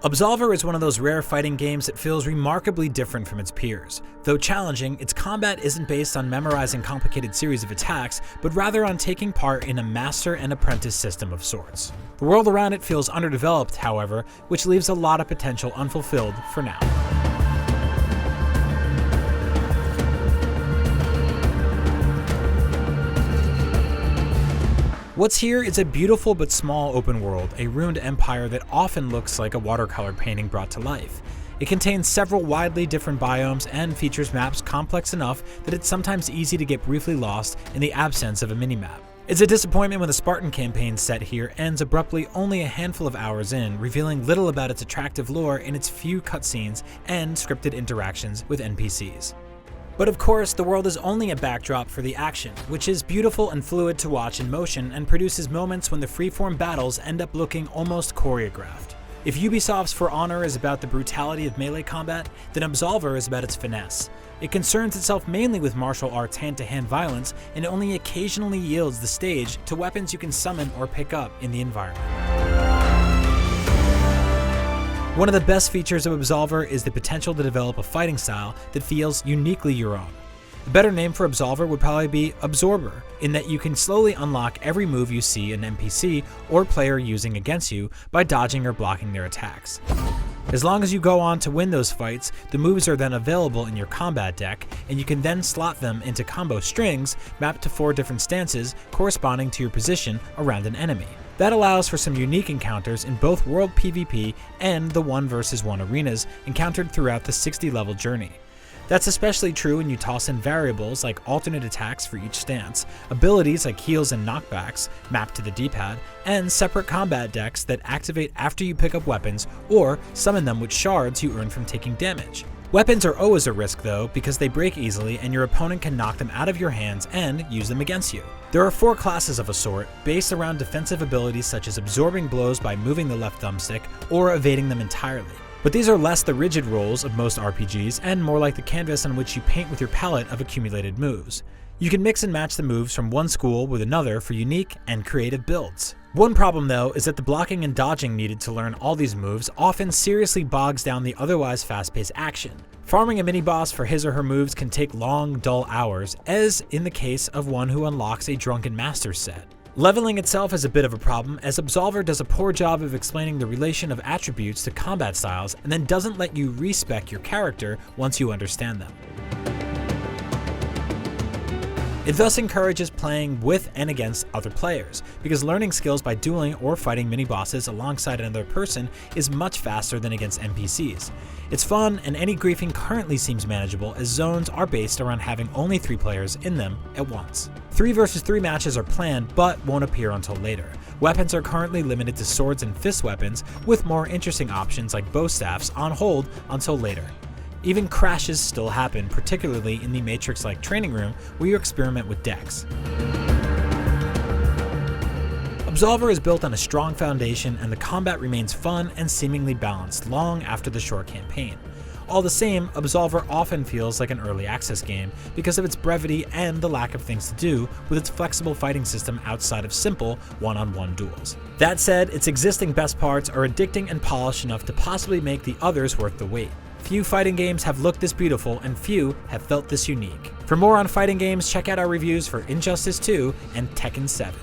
Absolver is one of those rare fighting games that feels remarkably different from its peers. Though challenging, its combat isn't based on memorizing complicated series of attacks, but rather on taking part in a master and apprentice system of sorts. The world around it feels underdeveloped, however, which leaves a lot of potential unfulfilled for now. What's here is a beautiful but small open world, a ruined empire that often looks like a watercolor painting brought to life. It contains several widely different biomes and features maps complex enough that it's sometimes easy to get briefly lost in the absence of a minimap. It's a disappointment when the Spartan campaign set here ends abruptly only a handful of hours in, revealing little about its attractive lore in its few cutscenes and scripted interactions with NPCs. But of course, the world is only a backdrop for the action, which is beautiful and fluid to watch in motion and produces moments when the freeform battles end up looking almost choreographed. If Ubisoft's For Honor is about the brutality of melee combat, then Absolver is about its finesse. It concerns itself mainly with martial arts hand-to-hand violence and only occasionally yields the stage to weapons you can summon or pick up in the environment. One of the best features of Absolver is the potential to develop a fighting style that feels uniquely your own. A better name for Absolver would probably be Absorber, in that you can slowly unlock every move you see an NPC or player using against you by dodging or blocking their attacks. As long as you go on to win those fights, the moves are then available in your combat deck, and you can then slot them into combo strings mapped to 4 different stances corresponding to your position around an enemy. That allows for some unique encounters in both World PvP and the 1 vs 1 arenas encountered throughout the 60-level journey. That's especially true when you toss in variables like alternate attacks for each stance, abilities like heals and knockbacks mapped to the D-pad, and separate combat decks that activate after you pick up weapons or summon them with shards you earn from taking damage. Weapons are always a risk though, because they break easily and your opponent can knock them out of your hands and use them against you. There are 4 classes of a sort, based around defensive abilities such as absorbing blows by moving the left thumbstick or evading them entirely. But these are less the rigid roles of most RPGs and more like the canvas on which you paint with your palette of accumulated moves. You can mix and match the moves from one school with another for unique and creative builds. One problem though is that the blocking and dodging needed to learn all these moves often seriously bogs down the otherwise fast-paced action. Farming a mini-boss for his or her moves can take long, dull hours, as in the case of one who unlocks a Drunken Master set. Leveling itself is a bit of a problem, as Absolver does a poor job of explaining the relation of attributes to combat styles and then doesn't let you respec your character once you understand them. It thus encourages playing with and against other players, because learning skills by dueling or fighting mini-bosses alongside another person is much faster than against NPCs. It's fun, and any griefing currently seems manageable, as zones are based around having only 3 players in them at once. 3 vs 3 matches are planned, but won't appear until later. Weapons are currently limited to swords and fist weapons, with more interesting options like bow staffs on hold until later. Even crashes still happen, particularly in the Matrix-like training room where you experiment with decks. Absolver is built on a strong foundation, and the combat remains fun and seemingly balanced long after the short campaign. All the same, Absolver often feels like an early access game because of its brevity and the lack of things to do with its flexible fighting system outside of simple one-on-one duels. That said, its existing best parts are addicting and polished enough to possibly make the others worth the wait. Few fighting games have looked this beautiful, and few have felt this unique. For more on fighting games, check out our reviews for Injustice 2 and Tekken 7.